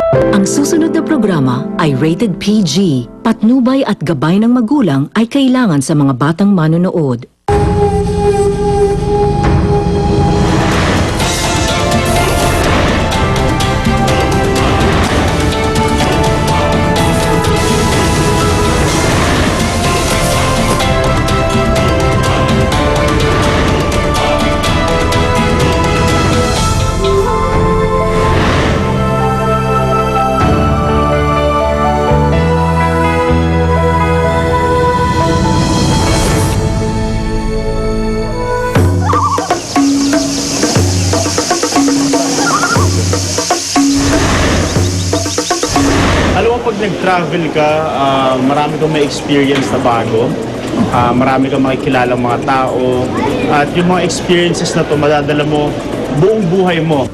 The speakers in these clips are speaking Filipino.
Ang susunod na programa ay rated PG. Patnubay at gabay ng magulang ay kailangan sa mga batang manonood. Pag nag-travel ka, marami kang may experience na bago. Marami kang makikilala mga tao. At yung mga experiences na to madadala mo buong buhay mo.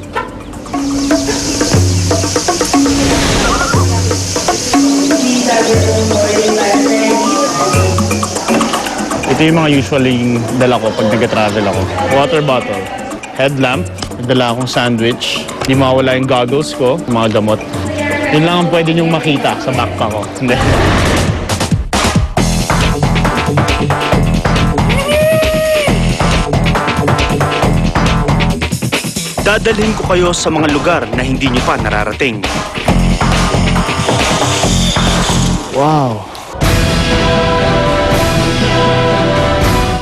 Ito yung mga usually dala ko pag nag-travel ako. Water bottle, headlamp, dala akong sandwich, di mawala yung goggles ko, mga gamot. Yun lang ang pwede niyong makita sa backpack ko. Hindi. Dadalhin ko kayo sa mga lugar na hindi niyo pa nararating. Wow!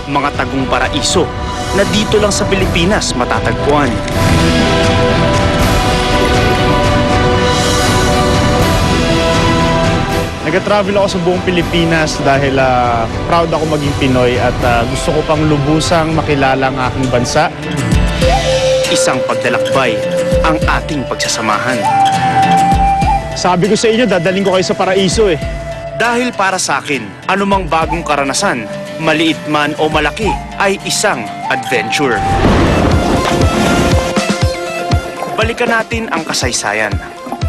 Mga tagong paraiso na dito lang sa Pilipinas matatagpuan. Nag-travel ako sa buong Pilipinas dahil proud ako maging Pinoy at gusto ko pang lubusang makilala ang aking bansa. Isang pagdalakbay ang ating pagsasamahan. Sabi ko sa inyo, dadaling ko kayo sa paraiso eh. Dahil para sa akin, anumang bagong karanasan, maliit man o malaki, ay isang adventure. Balikan natin ang kasaysayan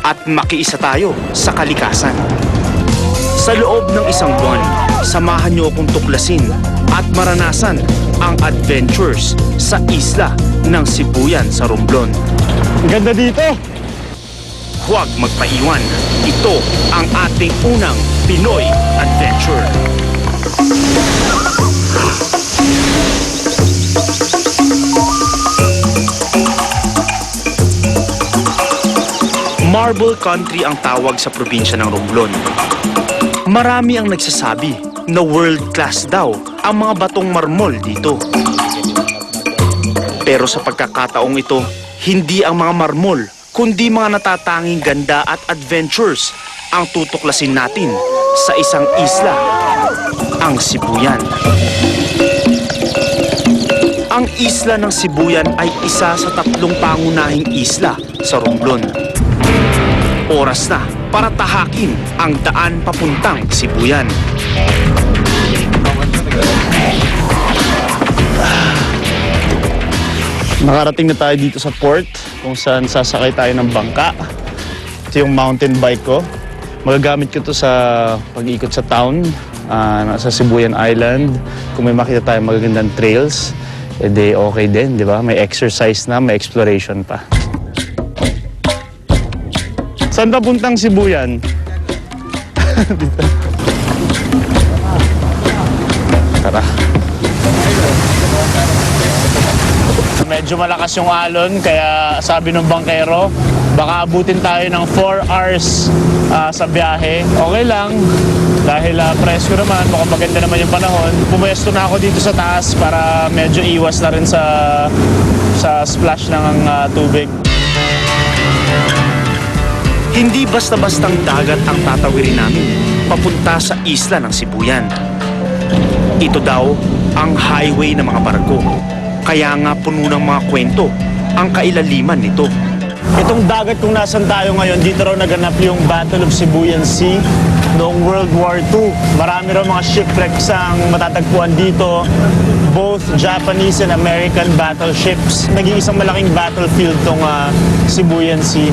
at makiisa tayo sa kalikasan. Sa loob ng isang buwan, samahan niyo akong tuklasin at maranasan ang adventures sa isla ng Sibuyan sa Romblon. Ang ganda dito! Huwag magpaiwan. Ito ang ating unang Pinoy Adventure. Marble Country ang tawag sa probinsya ng Romblon. Marami ang nagsasabi na world-class daw ang mga batong marmol dito. Pero sa pagkakataong ito, hindi ang mga marmol, kundi mga natatanging ganda at adventures ang tutuklasin natin sa isang isla, ang Sibuyan. Ang isla ng Sibuyan ay isa sa 3 pangunahing isla sa Romblon. Oras na para tahakin ang daan papuntang Sibuyan. Nakarating na tayo dito sa port kung saan sasakay tayo ng bangka. Ito yung mountain bike ko. Magagamit ko to sa pag-ikot sa town, sa Sibuyan Island. Kung may makita tayo magagandang trails, edi okay din, di ba? May exercise na, may exploration pa. Saan papuntang Sibuyan? Dito. Tara. Medyo malakas yung alon, kaya sabi ng bangkero, baka abutin tayo ng 4 hours sa biyahe. Okay lang, dahil presko naman, mukhang maganda naman yung panahon. Pumuesto na ako dito sa taas para medyo iwas na rin sa splash ng tubig. Hindi basta-bastang dagat ang tatawirin namin papunta sa isla ng Sibuyan. Ito daw ang highway ng mga barko. Kaya nga puno ng mga kwento ang kailaliman nito. Itong dagat kung nasan tayo ngayon, dito raw naganap yung Battle of Sibuyan Sea noong World War II. Marami raw mga shipwrecks ang matatagpuan dito, both Japanese and American battleships. Naging isang malaking battlefield tong Sibuyan Sea.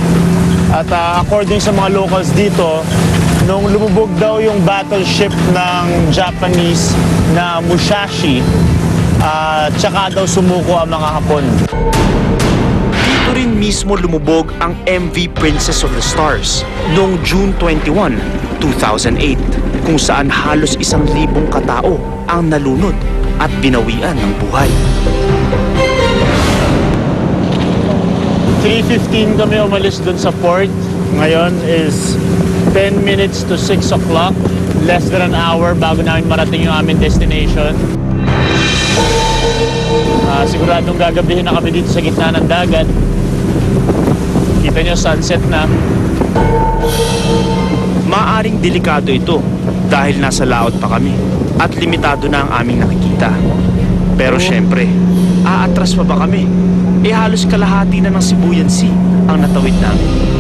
At according sa mga locals dito, nung lumubog daw yung battleship ng Japanese na Musashi, tsaka daw sumuko ang mga Hapon. Dito Dito rin mismo lumubog ang MV Princess of the Stars noong June 21, 2008, kung saan halos 1,000 katao ang nalunod at binawian ng buhay. 3:15 kami umalis dun sa port. Ngayon is 10 minutes to 6 o'clock. Less than an hour bago namin marating yung aming destination. Siguradong gagabihin na kami dito sa gitna ng dagat. Kita nyo, sunset na. Maaring delikado ito dahil nasa laot pa kami at limitado na ang aming nakikita. Pero syempre, aatras pa ba kami? Halos kalahati na ng Sibuyan Sea ang natawid namin.